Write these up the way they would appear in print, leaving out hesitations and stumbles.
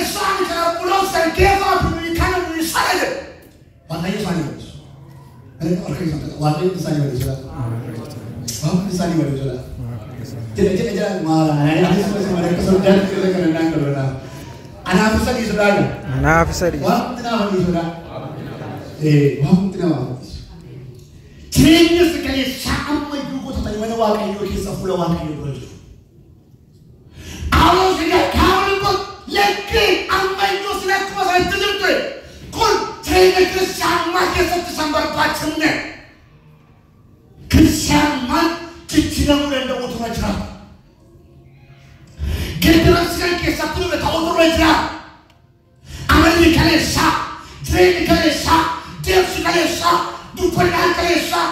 Isaan kana buloosan keessa tuni kana ni sare. Waaqayyo isaanii waliin. Ani orkee sana waaqayyo isaanii waliin jira. Waaqayyo isaanii waliin jira. Jira maara. Ani isuma mara sodaa kana naan kalona. Anaaf sadii sodaa. Anaaf sadii. Wanti naa waliin sodaa. Wanti naa waliin. Jireenya sagalee amma yuukoota ta'e mana waaqayyoo keessa fuula waaqayyoo dura jiru. Awwaal sagalee kaawwan kun lekkee amma iyyuu sila akkuma isaatti jirtu kun jireenya kiristaanummaa keessatti san barbaachifne kiristaanummaan jijjiiramuu danda'u tura jira. Geeddaramsi kan keessatti dhufe ta'uu tura jira. Amalli kaleessaa, jireenyi kaleessaa, deemsi kaleessaa. Dubbannaan kaleessaa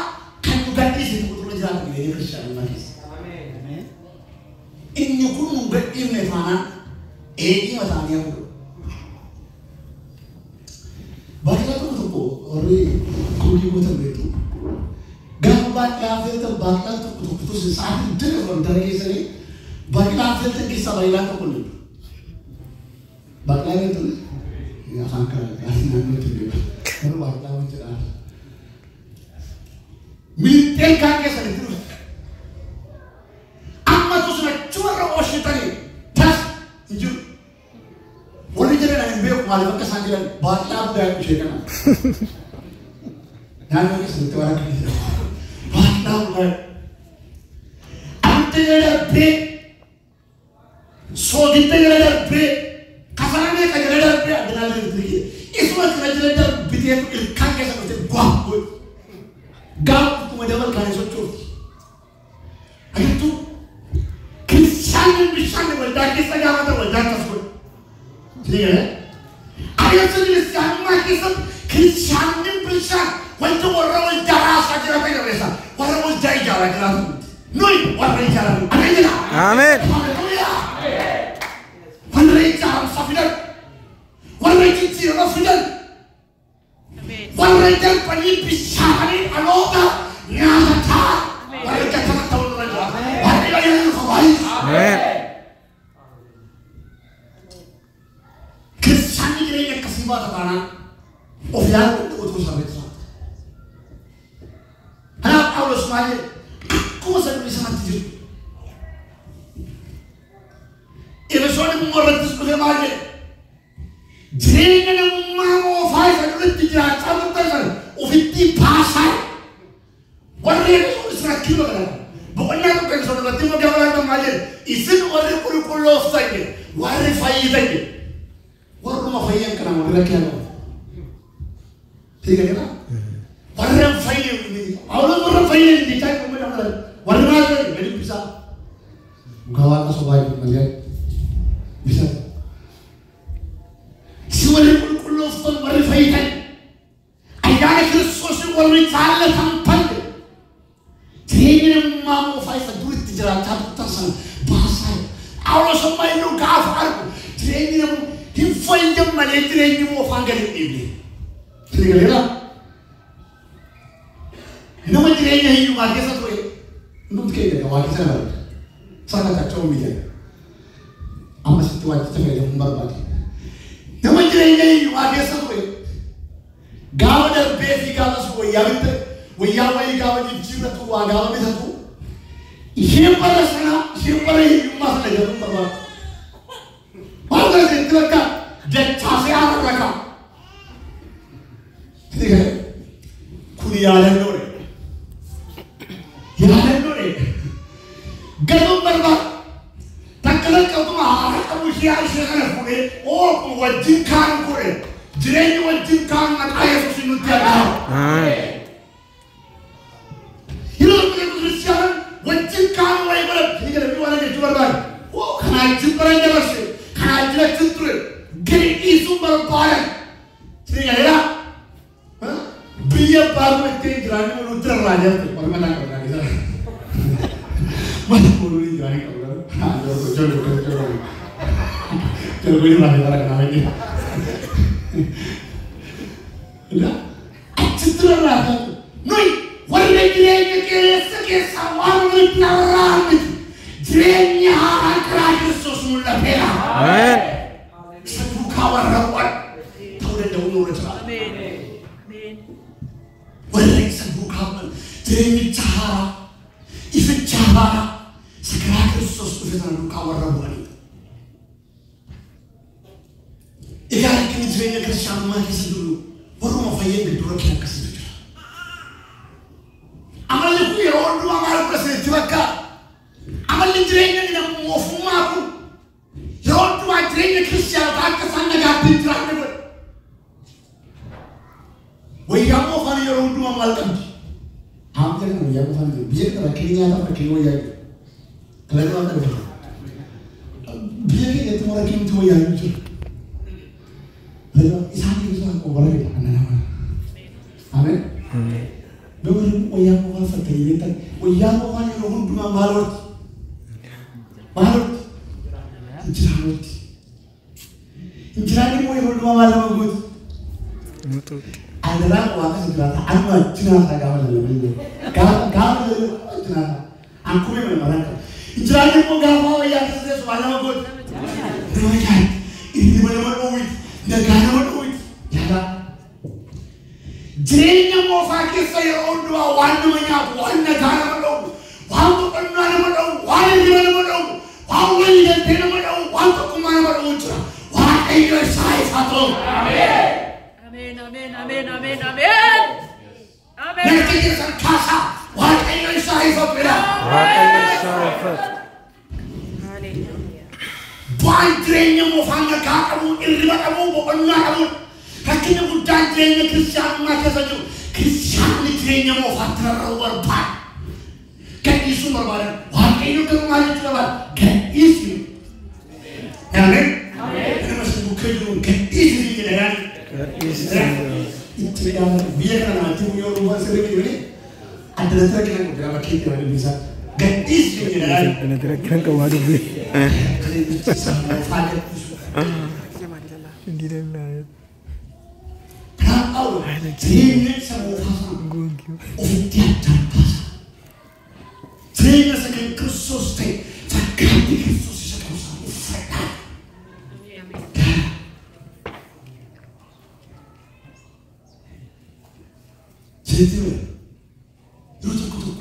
kan nu gadhiise tokko tura jiraatu jireenya kiristaanummaa keessa. Inni kun nu gadhiifne taanaan eegii mataanii hafuudha. Baay'inaa tokko warri kuukii gootan beektu. Gaafa baay'inaa feetan baay'inaa tokko tos sa'aatii dira kan dargeessanii baay'inaa feetan keessaa baay'inaa tokko ni. Baay'inaa feetan afaan karaa naannoo tuulee garuu baay'inaa waan jedhaa. Militer kan keessa ni jiru. Amma tu sana cuma oshitani tas jiru. Warri jira na beeku maaliif akka isaan jiran baay'ee abdaa ishee kana. Naannoo keessa nuti waan akka jiru. Baay'ee abdaa. Ante jala darbee soogidda jala darbee kafaramee kan jala darbee addunyaa jala darbee isuma kana jala darbee ilkaan keessa nuti gwaa. Gaafa kuma dabal kan sochooti. Agartuu kiristaanni bishaan waldaa keessa gaafa ta'u waldaa tasuu. Jireenya. Agartuu kiristaanummaa keessatti kiristaanni bishaan wanta warra waldaa raasaa jira ta'e qabeessa warra waldaa ijaaraa jiraatu. Nuyi warra ijaaraa. Amen. Amen. Warra ijaaramsa fidan. Warra jijjiirama fidan. Warra jalpanii bishaanii dhaloota nyaataa warra jalpana ta'uu dura jira. Warri baay'ee fayyadu. Kiristaanni jireenya akkasii baata taanaan of yaaduu otoo isaanii jiraata. Kanaaf Phaawulos maal jedhe akkuma saduu isaatti jiru. Efesoon immoo irrattis dhufee maal jedhe jireenya namummaa moofaa isa duratti jiraachaa turtan ofitti baasaa warri isa rakkina kana boqonnaa tokko isa duratti immoo gabaabaa maal jedhe isin warri qulqullooftan jedhe warri fayyitan jedhe warruma fayyan kana warri rakkina qabu. Tiga warra fayyan Phaawulos warra fayyan inni caayi kuma dhamdha warri maal jedhe gadi bisaa gawaa sobaa malee bisa. Si warri qulqullooftan warri fayyitan ayyaana Kiristoosin warri jaallatan jireenya namummaa moofaa isa duritti jiraachaa turtan sana baasaa. Phaawulos ammaa iyyuu gaafa argu jireenyi namu hin fayyan malee jireenyi moofaan gadi hin dhiibne. Tiigaleera nama jireenya hiyyummaa keessa ture nuti keenya waa keessa nama sana kachoo miidhagina amma sitti waa itti fayyadamuun barbaade. Nama jireenya hiyyummaa keessa ture gaafa darbee fi gaafa sun wayyaa bitte wayyaa wayii gaafa jijjiirratu waa gaafa bitatu isheen bara sana isheen bara hiyyummaa sana jedhamu barbaadu. Maal kana seetti bakka dachaasee haala rakkaa. Kun yaadannoodha. Yaadannoodha. Gatuun barbaadu. Takkalan qabuma haala qabu ishee kana fuudhee oo wajjin kaan godhe jireenyi wajjin kaan maqaa Yesuusin nutti argama. Yeroo kana Kiristiyaan wajjin kaan wayii bara dhiiga waan jechuu barbaadu. Oo kanaa wajjin bara dabarse kanaa wajjin ture gadi dhiisuun barbaadan. Tiigaleera biyya baaruu ittiin jiraanni nutti irraa jirtu waluma naa qabnaa isa. Mana fuudhuu jiraanni qabu. Jangan boleh mati orang kenal ini. Lah, citra lah. Noi, warna jirenya kesa warna narang. Jirenya akan Kristus mula pera. Amen. Satu إذا كنت زينك الشام ما يصدقوا ورما فيين بدورك يا كسر أما اللي يقول يروح ما عارف بس يتوقع أما اللي ترينا إنه مفهوم أبو يروح ما ترينا كريستيان بعد كفانا قاعد بيترانه ويامو فاني يروح ما مالكم هم كنا ويامو فاني بيجي كنا كينيا تا فكين وياي كلام ما كنا بيجي كده تمارا كين تو وياي مشي لذا إسحاق يسوع كوبرة أنا نعم آمين دورهم ويامو فاني فتيلين ويامو فاني يروح ما مالوت Injilani mau ikut dua malam bagus. Ada orang orang sejarah, anu cerita kawan lalu, kawan lalu cerita. Aku memang orang. Injilani mau galau ya sesuatu malam bagus. Rumahnya ini mana uit, negara mana uit, jaga. Jadinya mau fakir saya orang dua warna mana negara mana, warna mana mana, warna mana. Awal yang tenar mana, waktu kemana mana ucap, wah ini saya satu. Amin, amin, amin, amin, amin, amin. Nanti kita kasa, wah ini saya satu. Wah ini saya satu. Bantrenya mau fanga kamu, iribat kamu, bukan kamu. Haknya bukan trenya Kristen macam saja. Kristen trenya mau fatra luar biasa. Kan isu berbaran, wah ini tu mana juga kan isu, amin. Ini masih bukan juga kan isu ni kan. Itu yang biar kan nanti punya rumah sendiri ni, ada nanti kan berapa kita ada bisa kan isu ni kan. Nanti kan kau ada beli. Kenapa? Ini semua pasang, ofisial pasang. Saya sekarang Kristus teh, sekarang Kristus sekarang sama saya. Jadi tu, itu tu.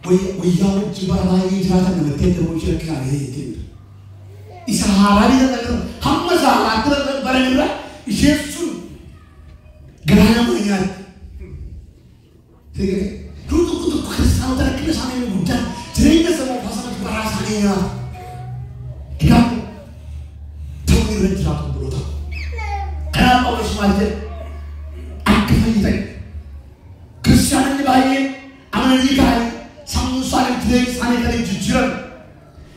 Wiyau jumpa lagi jalan dengan kita mungkin kali itu. Isahara ni dah, hamma sahara tu barang ni lah. Yesus gerana mengingat. Jadi. Tuh kesan utara kita sana ini bukan cerita semua pasangan perasanya kamu tahu ini rencana tu betul kenapa oleh semacam akhirnya kita Kristen ini baik Amerika sama saling tidak saling kali jujur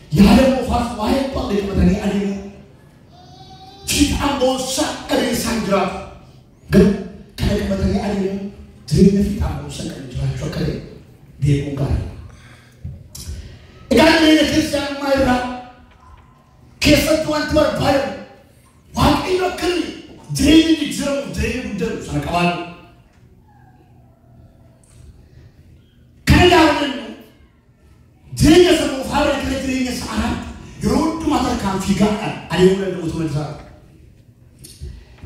ya ada mau fas wahai pak dari materi animu kita bosan kali sanjra kan kali materi animu cerita kita bosan kali Chokare dia bukan. Ikan ini Kristen Maira, kisah Tuhan bayar. Waktu itu kali, jadi dijerung, jadi budak, sana kawan. Kerana ini, jadi semua orang kerja ini sekarang, Eropa mata kamfikan, ada yang boleh utuh macam.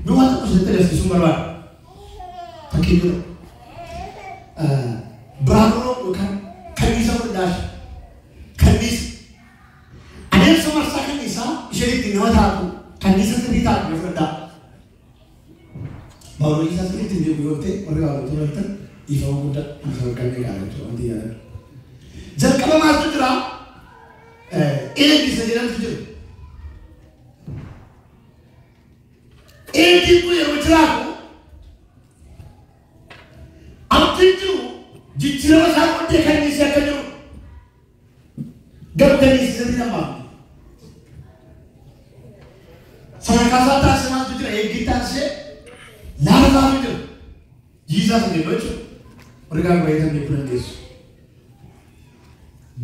Dua tu sudah terus sumber apa? Pakai dulu. Berapa bukan kanisa berdas, kanisa. Ada yang semasa kanisa, jadi tinggal satu. Kanisa sendiri tak berdas. Baru kanisa sendiri tinggal biorte, orang orang tu orang itu muda, misalkan negara itu nanti ada. Jadi kalau masuk dalam, ini bisa jalan tujuh. Ini itu yang berlaku. Apa itu? Jujur sama dia kan di siapa tu? Gak dari sini nama. Saya kasih tahu sama jujur, kita se, nara itu, Jesus ni baca, mereka berita ni pernah Yesus.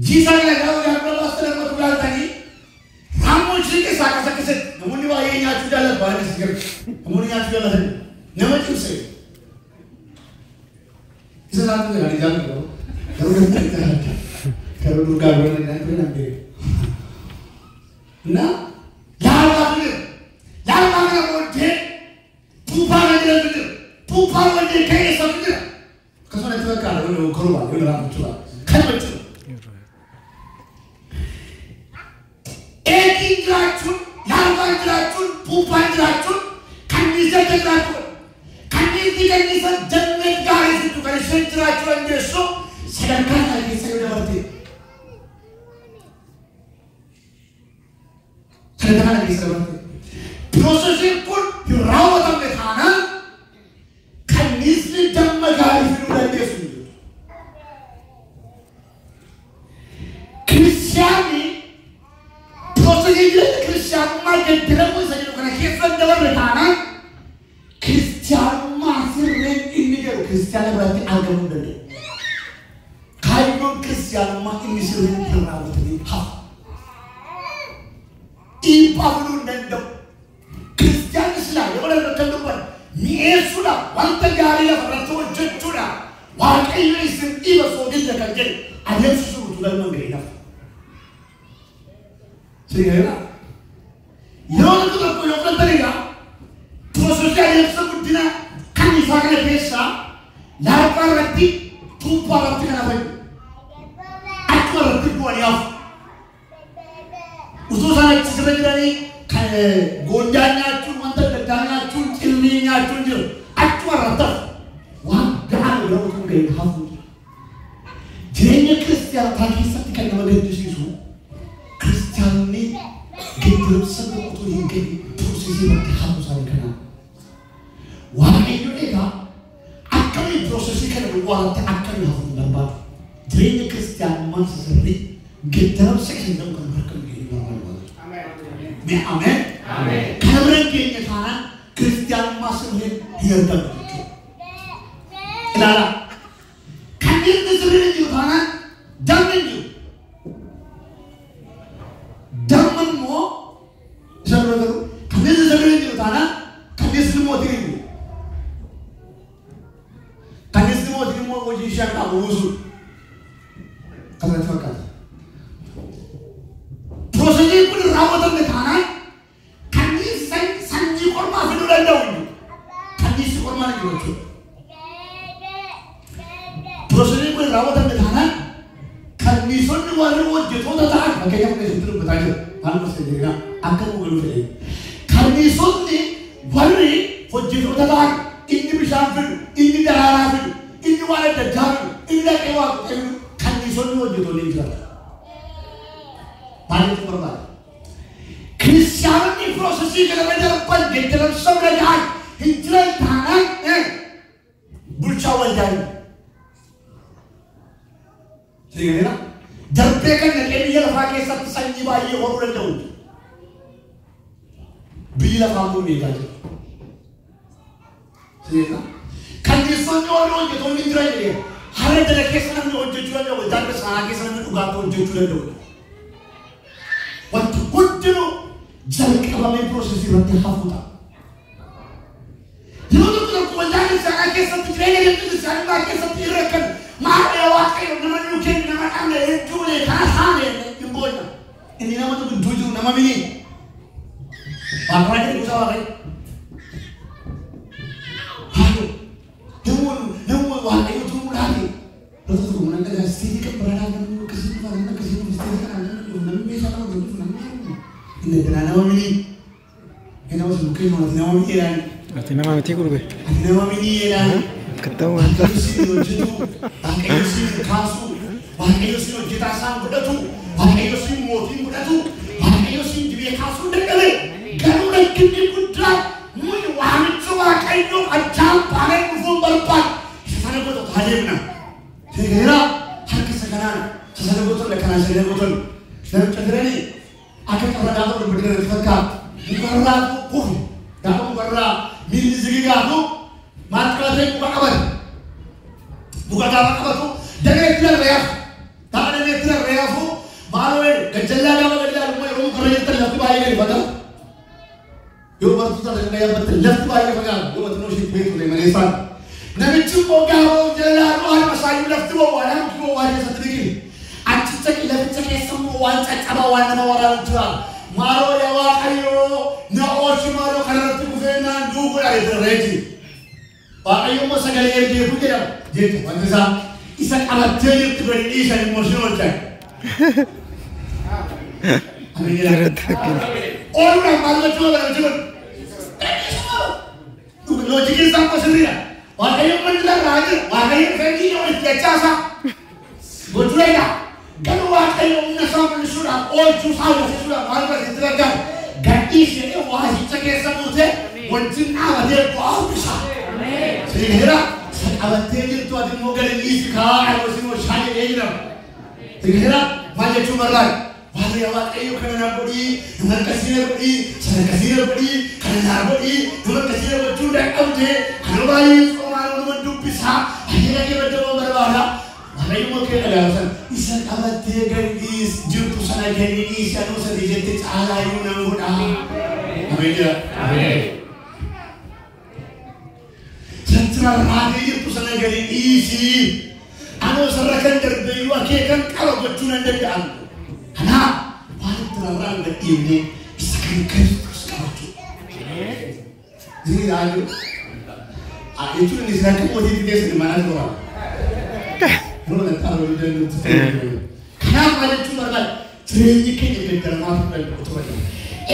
Jesus ni kalau yang berlaku dalam Al-Quran tadi, kamu sih kisah, kamu ni wah ini aja dalam bahasa sekarang, kamu ni aja dalam, nama tu saya. Isa satu yang dijamin tu, kalau durga berani nanti. Nah, jangan boleh, pupan aja kayak sabda. Kasih nanti kalau keluar, orang keluar, kan betul. Ekin racun, yang racun, puuphaanjiraachuu kanniisa jiraachuu kanniisni kanniisa jannat gaarii fiddu kan isheen jiraachuu dandeessu sadarkaa kana keessa yoo dabarte sadarkaa kana keessa dabarte piroosesiin kun yoo raawwatamne taanaan kanniisni damma gaarii fiduu dandeessu. Cristiani prosegire cristiano ma che diremo se non che fa da retana cristiano ma sirre innigero cristiano berarti agama mudde kaino cristiano ma inni sirre irrawatani ha I pavlu nendo cristiano sila yole kanduban mi esula wanta gari la farato jettura wa kaino isin iba so dinda kanje adesso su tugal mangaina Sehingga, yang itu aku yang tertera, prosesnya yang sebutnya kan misalnya biasa, lapar rati, tumpah rati kan apa? Aku rati buat dia. Ususan sebenarnya ni kan gondanya cuma terdana cuma cilminya cuma, aku rati. Wah, jangan berlalu tu gaya hafu. Jadi Kristian tadi seperti nama dia Yesus. Kristian ni gitu sebab tu hingga prosesi berarti harus ada kena. Wah itu ega akan ni prosesi kena buat akan harus dapat. Jadi Kristian masih sendiri gitu sekian dalam keberkahan ini normal. Amin. Amin. Amin. Kalau berarti ni kan Kristian masih hidup dalam itu. Kenapa? Kan ini sendiri juga kan jangan juga. Jangan mau, jangan beru. Kami sebenarnya di utara, kami semua dirimu. Kami semua dirimu wajib siapa usul. Kami terangkan. Prosesnya pun rawatan di tanah. Kami sanji korma sudah ada uji. Kami si korma lagi uji. Prosesnya pun rawatan di tanah. Kami sudah walau wajib sudah tahan. Makanya kita sudah bertanya. Hal mesti akan mengulur. Kami sudah walau wajib sudah tahan. Ini bisa fil, ini darah fil, ini wala dajjal, ini dah kewa. Kami sudah wajib sudah lihat. Paling terbaik. Kristian ini prosesi kalau dalam panjang dalam sebelah hijrah tanah, bercawal jadi. Sehingga Jarpekan yang ini adalah pakai satu sanji bayi orang daun. Bila kamu ni kaji. Sehingga kan disono orang itu orang Indra ini. Hari adalah kesan orang jujuran orang jangan sana kesan orang ugat orang jujuran daun. Waktu kuntinu jadi kami prosesi berarti hafuta. Lalu kalau kau jangan sana kesan tujuan yang itu sana pakai satu irakan. Mari awak nama nyukin nama anda itu le kasane imbonya. Ini nama tu tujuh nama ini. Pakai itu sahaja. Hayo, namun wah itu mulai. Terus tu mana ada sedikit berada kesini mesti kan nama bisa nama tu nama. Ini nama ini. Ini nama suka nama ini kan. Arti nama mesti kurbe. Nama ini kan. Ketahuan tak. Pakai sini kasu, pakai sini kita sang berdatu, pakai sini motif berdatu, pakai sini dia kasu dekale. Kalau nak kini putera, mui wahai coba kayu ajam pakai kufum berpat. Sana betul hadir na. Segera harga sekarang, sana betul lekana sana betul. Dan cendera ni, akan terdapat berbeda dekat. Bukan ragu pun, dapat bukan milik segala tu. Maka saya buka kabar. Buka kabar tu. Jangan tidak reaf. Tak ada tidak reaf tu. Malu kejelah kamu kejelah rumah kerja terlepas bayi ni pada. Yo baru tu tak ada betul. Lepas bayi pada. Yo betul nasi betul ni Malaysia. Nabi cuba kau jelah rumah masai lepas tu orang tu orang satu lagi. Acik cek lepas cek semua orang cek abawan nama orang jual. Malu ya wakayo. Na osi malu kerana tu kena dua kali terreji. Pak ayo masa kali dia punya dia tu macam isak alat jadi tu beri isak emosional cak. Orang malu cuba. loojikii isaan qosirriidha. Waaqayyo mandila raajira. Waaqayyo fedhii walitti gachaasa. Gochuudha. Garuu waaqayyo humna isaa mul'isuudhaaf oolchuu isaa hojjechuudhaaf maal barsiisaa argamu. Gadhii ishee waasicha keessa buutee wajjin dhaabatee bu'aa bisa. Seera qabattee jirtu ati immoo gadi dhiisi kaa'aa yookiin immoo shaayee jedhama. Seera maal jechuun barbaade? Waaqayyo waaqayyo kana na godhii, nama akkasii na godhii, sana akkasii na godhii, kana na godhii, nama akkasii na gochuu dadhabdee, kana baay'ee soomaan nama dubbisaa, ayyana kee baddama barbaada. Waaqayyo immoo kee dhagaasan isa qabattee gadi dhiisi jirtu sana gadi dhiisi aduu sadii jettee caalaa iyyuu nan godhaa. Ameen jira. Raadii jirtu sana gadi dhiisi. Anoo sarara kan darbe iyyuu akeekan qaba gochuu nan danda'amu. Kanaaf waan itti rarraan gadhiifnee isa kan Kiristoos qabachuu. Jirii yaaduu. Jechuun inni siraan kan mootii fidee sirri manaan toora. Yeroo na xaaroo danda'utti. Kanaaf maal jechuun barbaade jireenyi keenya gaggaramaa fudhachuu otoo jiru.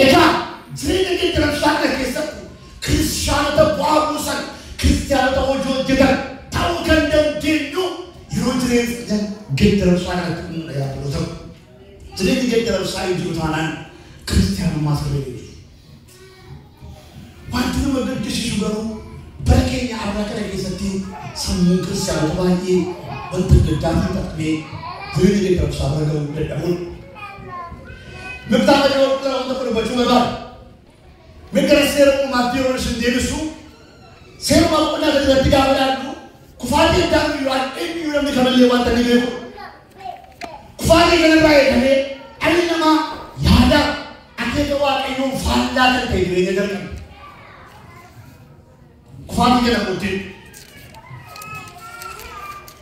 Egaa jireenya gaggaramsaa kana keessatti kiristaanota bu'aa buusan Kiristaanota hojii hojjetan ta'uu kan dandeenyu yeroo jireenya gaggaramsaa kanatti humna yaaduu ta'u. Jireenyi gaggaramsaa hin jiru taanaan kiristaanummaa sirrii. Wanti nama gaddisiisu garuu bara keenya argaa kana keessatti sammuun kiristaanota baay'ee wanta gaggaarii ta'ee jireenya gaggaramsaa bira ga'uu dadhabuun. Miftaama yeroo wanta kun hubachuu barbaada. Miggara seera uumaatti yeroo isin deebisu seeruma qonnaa irratti gaafa ilaallu kufaatii addaan waan eenyu namni kamallee wanta ni beeku. Kufaatii kanarraa eegalee dhalli namaa yaada akeeka waaqayyoon faallaa kan ta'e jireenya jalqabe. Kufaatii kana booddee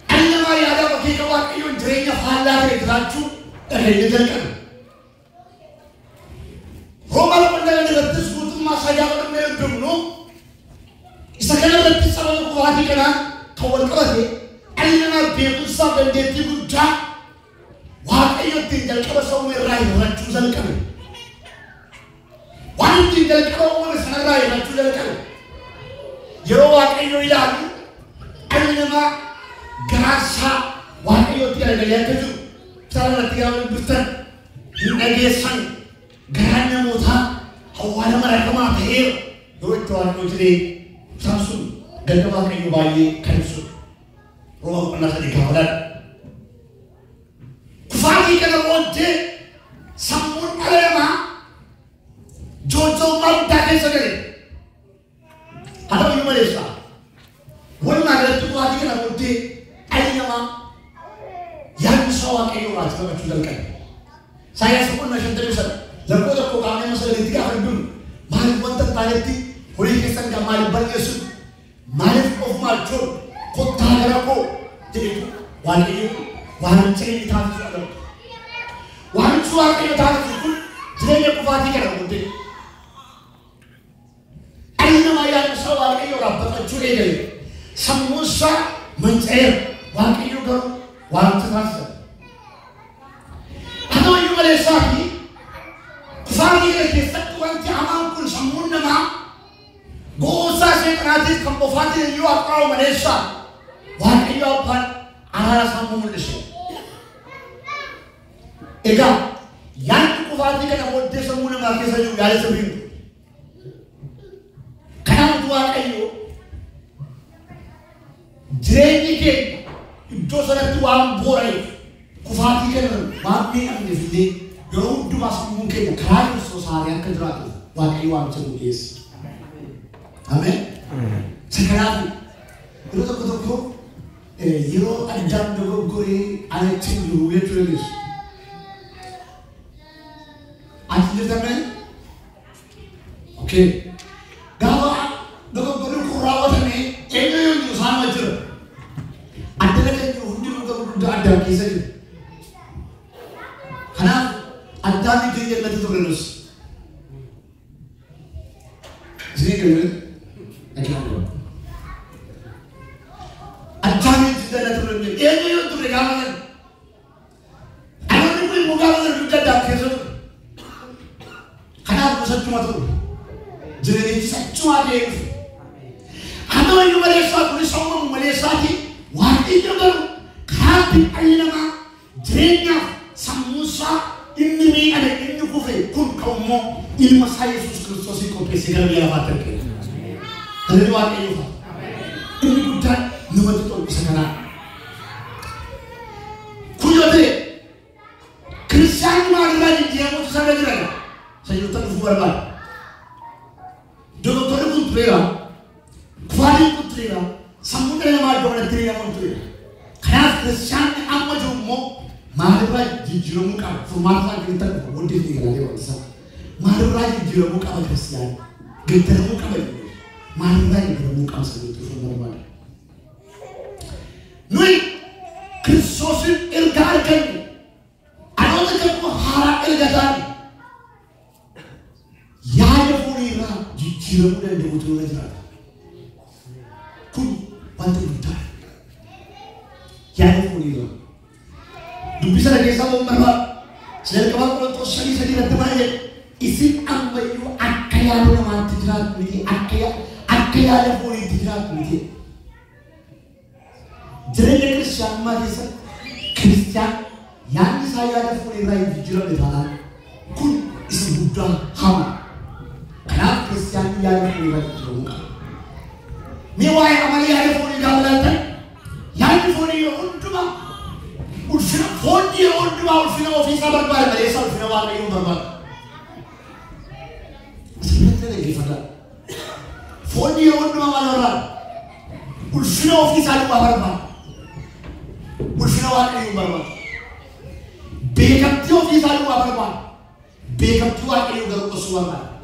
dhalli namaa yaada akeeka waaqayyoon jireenya faallaa ta'e jiraachuu jireenya jalqabe. Roomaa qonnaa irrattis guutummaa sajaa godhamee eebbifnu isa kanarratti sababa kufaatii kanaa kan wal qabate dhalli namaa beekumsaa dandeettii guddaa waaqayyo ittiin jalqaba sababa irraa hir'achuu jalqabe. Waan ittiin jalqaba uumame sanarraa hir'achuu jalqabe. Yeroo waaqayyo ilaalu dhalli namaa garaasaa waaqayyootti garagalee akka jiru isaan irratti gaafa dubbiftan hin dhageessan garaan namootaa awwaala marakamaa ta'eera yeroo itti waaqayyo jiree Samsun gaggabaaf waaqayyo baay'ee kan ibsu Roomaa boqonnaa 3 gaafa kufaatii kana booddee sammuun dhala namaa joojjummaa guddaa keessa gale. Haa ta'u iyyuu maleessa walumaa galatti kufaatii kana booddee dhalli namaa yaadni isaa waaqayyo irraa qabachuu jalqabe. Isaayyaas boqonnaa 53 lakkoofsa 1 gaafa dubbifnu maaliif wanta taanetti horii keessan kan maaliif balleessu maaliif ofumaa jechuun kottaa gara koo jedhetu waaqayyo waan jireenya taasisu agartu. Waan waaqayyo taasisu kun jireenya kufaatii kana booddee dhalli namaa yaadni isaa waaqayyo irraa baqachuu eegale. Sammuun isaa manca'eera. Waaqayyo garuu waanta taasisan. Haa ta'u iyyuu maleessaa fi kufaatii kana keessatti wanti hamaan kun sammuun namaa gosa seexanaatiif kan qofaatiin iyyuu haxaa'u maleessaa waaqayyo abbaan araara sammuu mul'isu. Egaa yaadni kufaatii kana booddee sammuu namaa keessa jiru yaada sirriin. Kanaaf waaqayyo jireenyi keenya iddoo sanatti waan boora'eef kufaatii kana waan miidhamneef illee yeroo hundumaa sammuun keenya karaa Kiristoos haaree akka jiraatu waaqayyo waamicha nu dhiyeessa. Amen. Kanaaf yeroo tokko yeroo addaan dogoggoree ana ittiin jiru jechuu dandeessu. Ati jirtamee? Okay. Gaafa dogoggoreen kun raawwatamee eenyu jiru isaan jira. Addana kan jiru hundinuu garuu guddaa addaan keessa jiru. Kanaaf addaan itti jallate turre nus. Isin galee? Addaan itti jallate turre eenyu turre gaafa kan. Amanni kun immoo gaafa kan guddaa addaan keessa ture. Kanaaf gosachuma ture. Jireenyi sachumaa deemuuf. Kata yung malesa kung isang mga malesati, wati nyo gano'n, kahapin ay naman, drenya, samusa, inni ada inni kufe, kun kaumo, ilma sa Yesus Kristus iko pesigara biya pater ke. Kali wati nyo fa. Ini bukan nama itu bisa kena. Kuyote, Kristian mana lagi dia mau susah lagi lagi. Saya lupa tu berapa. Doktor pun terima, kuali pun terima, samudera nama doktor terima pun terima. Kerana Kristian amma jumo, mana lagi jiru muka, format lagi kita boleh tinggal di mana. Mana lagi jiru muka Kristian, kita muka bagaimana. Mana lagi jiru muka seperti itu format. Nui Kristus irgarkan, anak kita hara irgatan. Ya ada pulira, jiru muda yang betul aja. Kun bantu kita. Ya ada pulira. Bisa lagi sama merah. Selain kawan kalau tu segi nanti mana isi ambayu akaya nama tidak mesti akaya ada pulira tidak mesti. Jadi Kristian macam Kristian yang saya ada pulira yang jujur di dalam kun isi Buddha ham. Kenapa Kristian yang ada pulira jujur? Mewah amali ada pulira dalam yang pulira untuk Ulfina fondi onduma ulfina ofisa barbar Malaysia ulfina wala yung barbar. Sebenarnya lagi fada. Fondi onduma wala ulfina ofisa barbar. Ulfina wala yung barbar. Bekap tu ofisa barbar. Bekap tu wala yung garu kosuwarbar.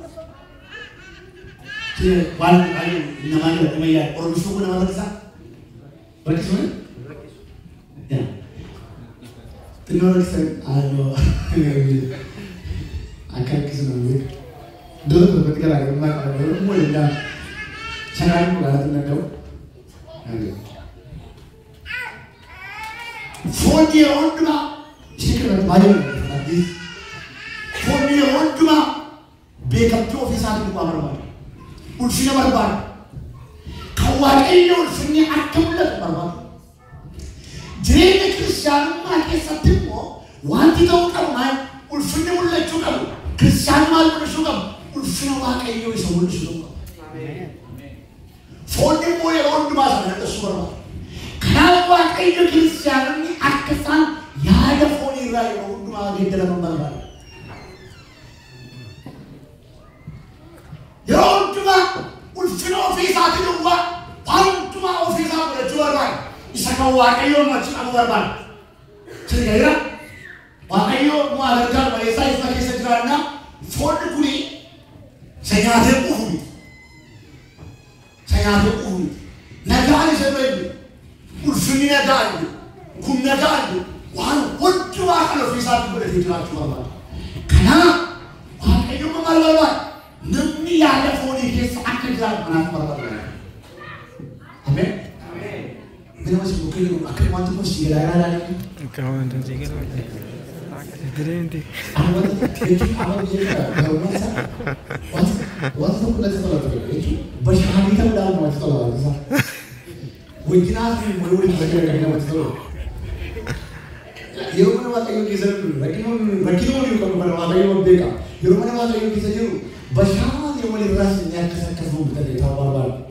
Jadi wala ayo namanya namanya orang suku nama lagi sah. Berarti semua? Ya. Terima kasih. Akan kesenangan. Dulu ketika lagi dulu mulai dah. Cara mulai tu nak tahu. Phone dia on cuma. Sikit banyak lagi. Phone dia on cuma. Backup tu office ada di bawah. Ulfina berbar. Kawan ini ulfina akan mula berbar. Jadi Kristian makin setiap wanita orang main ulfina mulai juga. Kristian malu juga. Ulfina makin ini semua juga. Phone mulai orang cuma sana semua. Kenapa ini Kristian ini akasan ya ada phone ini orang cuma di dalam berbar. Ya orang cuma ulfina office ada juga. Orang cuma office ada juga. Isa kau wakayo macam apa berban? Jadi kira wakayo mau alarkan Malaysia isma kisah kerana Ford kuli saya ada uhuri, naga ni sebab ulfini naga, kum naga, wan waktu wakal ofisat boleh dijual berban. Karena wakayo mengal berban, nami ada Ford ini seakan jalan mana berban. Amin. Bila masih bukan akan mantu mesti gelar lagi. Kawan tu juga lagi. Berhenti. Awak je kalau masa. Waktu tu kita sekolah tu. Bersyukur kita dah masuk sekolah. Wujudnya sih mulai belajar kita masuk sekolah. Yang mana waktu yang kisah dulu. Rakyat yang kalau mana waktu yang beka. Yang mana waktu yang kisah dulu. Bersyukur yang mulai rasanya kisah kita di tahu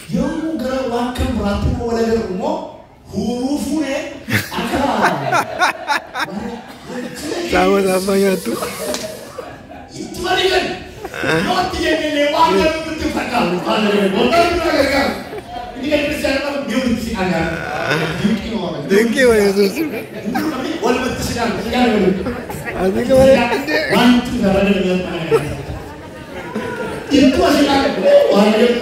Yang gara wakam berarti mau belajar umum hurufnya akal. Sama-sama ya tu. Itu mana kan? Nanti yang lewat yang betul fakal. Bodoh juga kan? Ini kan Kristian apa? Dia mesti agar. Dengki mana Yesus? Walau betul sedang. Adik kemana? Bantu cara dia mana? Itu masih kan? Wah dia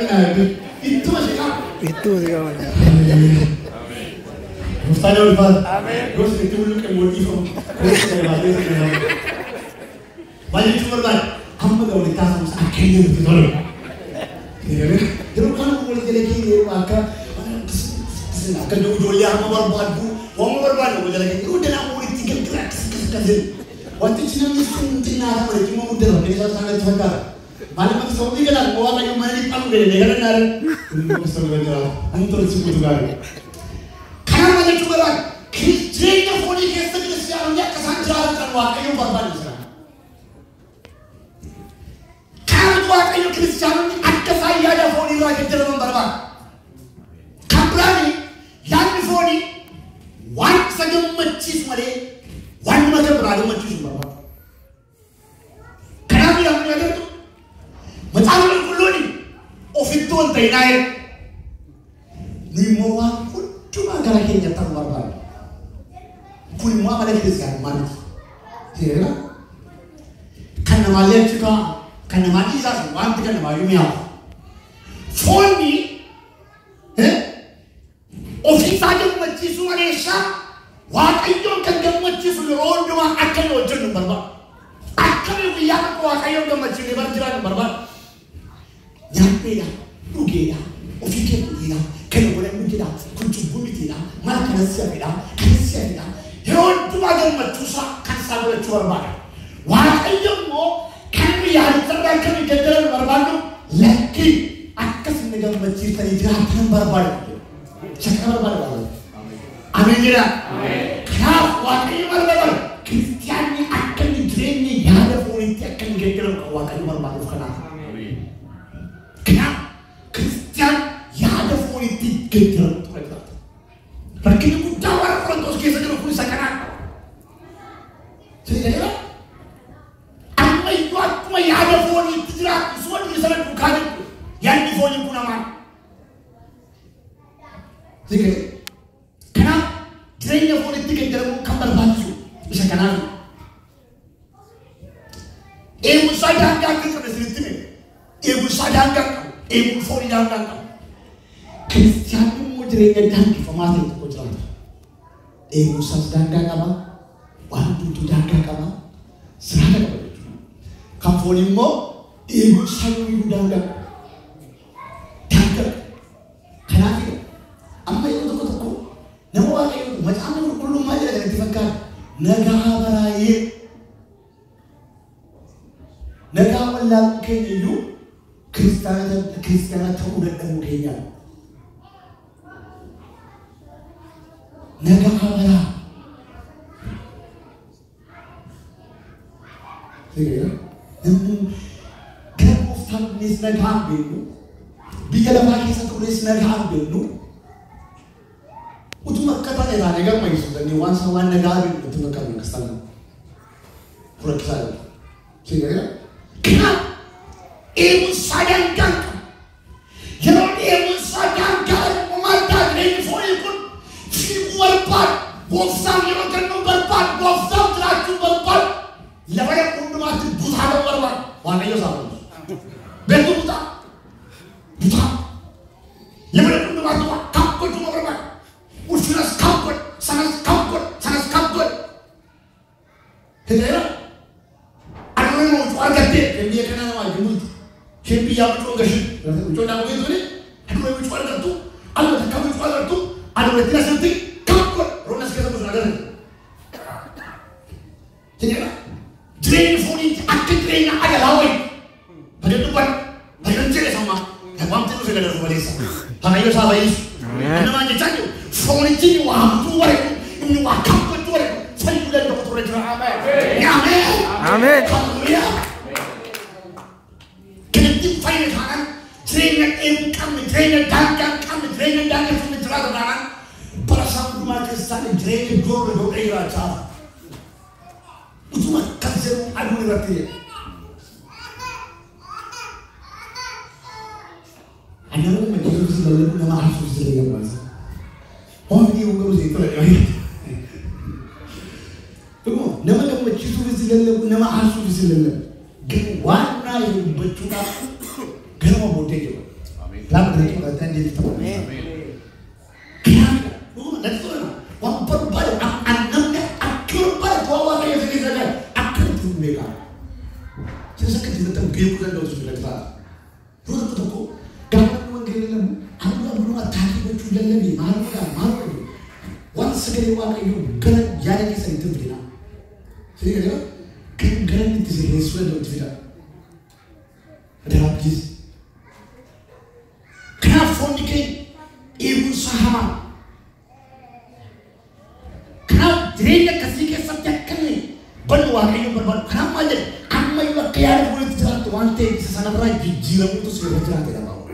itu masih kan? Itu sih kawan. Mustahil Ustaz. Amin. Terus itu dulu ke motif. Banyak cuma kan, hamba kau ni tak sama akhirnya betul. Terus kan boleh jadi kini maka akan dulu dia hamba berbadu, orang berbadu boleh jadi. Udah nak boleh tinggal gerak sekali. Waktu Cina ni suntik nak boleh cuma udah. Ini saya sangat cakap. Malam itu sahaja kan, bawa lagi mana di panggung deh, negara nara. Ini sahaja kan, antar semua tu kan. Karena mana juga kan, Kristiannya phone ini kita Kristiannya kesanjara kan, wah kayu berban sekarang. Karena wah kayu Kristian ini ada saya ada phone ini lagi jalan berban. Kaprani, yang phone ini, wan saja macam mana, wan macam berada macam berban. Kenapa yang berada tu? Macam kuloni, ofitun tainai, ni mawar pun cuma gara kenya tak berban. Kuli mau apa lagi sekarang mana? Tidak, karena malah juga, karena mati sah, wanti karena malu miau. Phone ni, ofis saja macam semua desa, wakai jom kan macam semua orang cuma akan ojen berban. Akan yang biar wakai jom macam ni berjalan berban. Nyampe dah, rugi dah, ofisnya rugi dah, kena boleh rugi dah, kunci bumi tidak, mana kena siapa dah, hewan tu ada macam kan sahaja cuar bagai. Wakai yang mo, kan biar terang kami jalan berbadu, lagi akas negara macam tadi jalan berbadu, cakap berbadu. Amin tidak? Kenapa wakai berbadu? Kristian ni akan didrain ni, ada politik akan jalan wakai berbadu kenapa? Kenapa? Kristian yang ada politik kejalan mereka. Pergi aku jawab orang tu sekali saja aku sekarang. Jadi apa? Amma itu aku yang ada politik jelas semua di sana bukan itu. Yang di politik pun aman. Jadi kenapa? Drainnya politik kejalan kamar baju sekarang. Ibu saya angkat ke presiden ini. Ibu saya angkat, ibu phone yang angkat. Kristian mu drainnya dangki formasi itu kau jalan. Ibu saya angkat apa? Wantu tu angkat apa? Serada apa itu? Kamu ni mo, ibu saya ibu angkat. Angkat. Kenapa itu? Amma itu tu. Nama orang itu macam mana perlu macam mana difakar? Negara beraya. Negara malam kenya itu. Kristian tahu dan mungkinnya. Negara mana? Tidak. Kalau kita ni negara itu, bila lagi satu negara itu, utama kata negara macam itu, ni wan sawan negara itu tu macam mana kesana? Pura kesana. Tidak. Kenapa? Ibu saya angkat. Jangan ibu saya angkat. Memantau ini phone pun fibu berpat. Bosang yang akan berpat. Bosang teracu berpat. Lepas yang pun mati buta berpat. Wanita itu sama. Betul buta. Buta. Lepas yang pun mati kaput cuma berpat. Usulas kaput. Sana kaput. Tidak. Ada orang mau jual gede. Dia kena nama jemut. Kepi yang itu enggak sih, itu nama itu ni, aku mau jual kartu, ada kamu jual kartu, ada orang tidak seperti kamu, orang sekarang tu ada. Jadi apa? Drain phone ini, aktif drain ada lawan, pada tuan, pada ciri sama, yang bang tu sudah ada rumah desa, hanya itu sahaja itu, nama je cakap, phone ini wah tu orang, ini wah kamu tu orang, saya juga doktor orang, amin, Amin. Haleluya. Final kanan, trainer kami, trainer dangkang kami, trainer dangkang kami terlalu kanan. Para sahabat rumah Kristen, trainer guru raja. Itu mah kasih adu berarti. Ada orang macam itu selalu nama Yesus selalu bahasa. Oh ini orang itu lagi. Tunggu, nama kamu Yesus selalu nama Yesus selalu. Warna yang bercuna. Kenapa bodoh je? Lalu mereka berkata dia itu. Kenapa? Nanti tu mana? Orang berbalik, anaknya akhir balik bawa dia sendiri saja. Akhir tu mereka. Saya sakit di dalam biar bukan dosa sudah besar. Ruang tu, kalau menggila, anda belum ada berjual lagi, malu. Once sekali orang itu gerak jalan kisah itu begini. Jadi kan? Gerak itu sih sesuatu tu tidak. Adabis. Kana fondike ibu sahama. Kana drenya kasih ke subject kene. Banwa kayu berban. Kana majer. Amma iwa kaya boleh jalan tuan te sesana berai jiram itu sudah jalan tidak mau.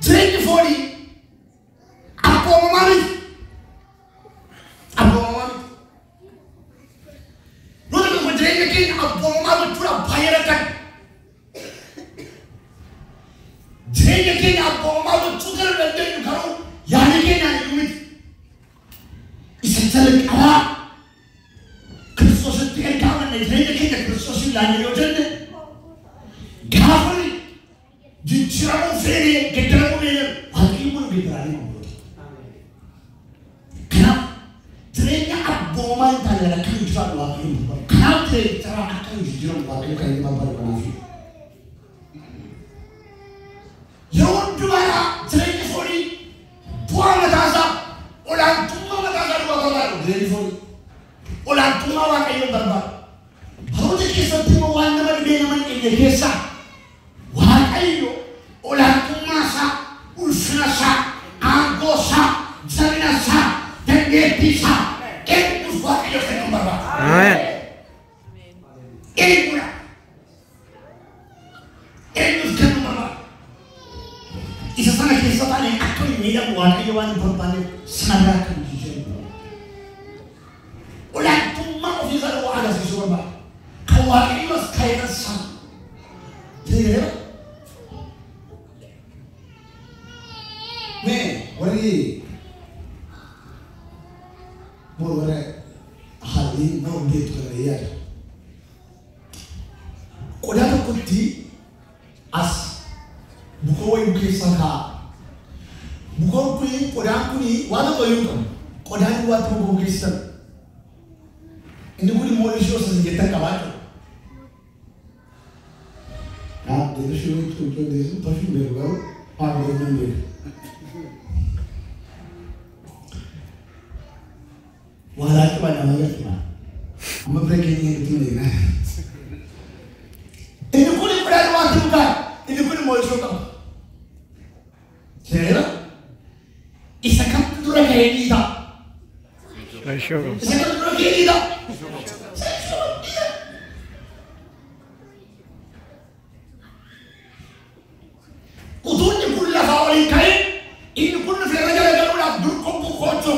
Drenya foni. Apa mami? Apa mami? Lalu kalau drenya kini apa mami pura bayar kan? Drenya kini apa mami sudah berdiri kalau yang ini yang rumit. Isajalan ala. Kristus itu kawan ni drenya kini Kristus itu lagi ojen. Gafari. Jujur feri kita boleh hati pun berani mampu. Kenapa? Drenya abbo man tanya nak jujur lagi mampu. Kenapa drenya cara akan jujur lagi kaya mampu berani? Yang dua drenya fori buang matasa, orang tua matasa dua orang drenya fori. Orang tua orang kaya berbar. Harusnya kisah tua orang nama dia nama ini kisah. Wahai orang kumasa, ulfnasa, anggosa, zarinasa, dan getisa, itu buat hidup yang berubah. Amen. Itu lah. Itu yang berubah. Isa sana kisah tadi aku ini yang wahai yang berubah sana akan dijadi. Orang cuma ofisar wahai si surga. Kau wahai mas kaya sama. Jadi apa? मैं वही बोल रहे हाली ना उम्मीद कर रही है कोड़ा तो कुछ as bukan yang kisah kah bukan pun koड़ा puni walau koyung kan koड़ा ni buat bukan kisah ini pun mau isu sesuatu kawan ah jadi show itu dia tapi berubah apa yang dia walau itu ada banyak cuma, mereka ini itu ni. Ini pun yang berada waktu bukan, ini pun mau isokam. Siapa? Isakam tu orang kaya ni tak? Isakam tu orang kaya ni tak? Utuhnya pun lah awalnya kaya, ini pun nak jalan-jalan kalau nak berkumpul kocok.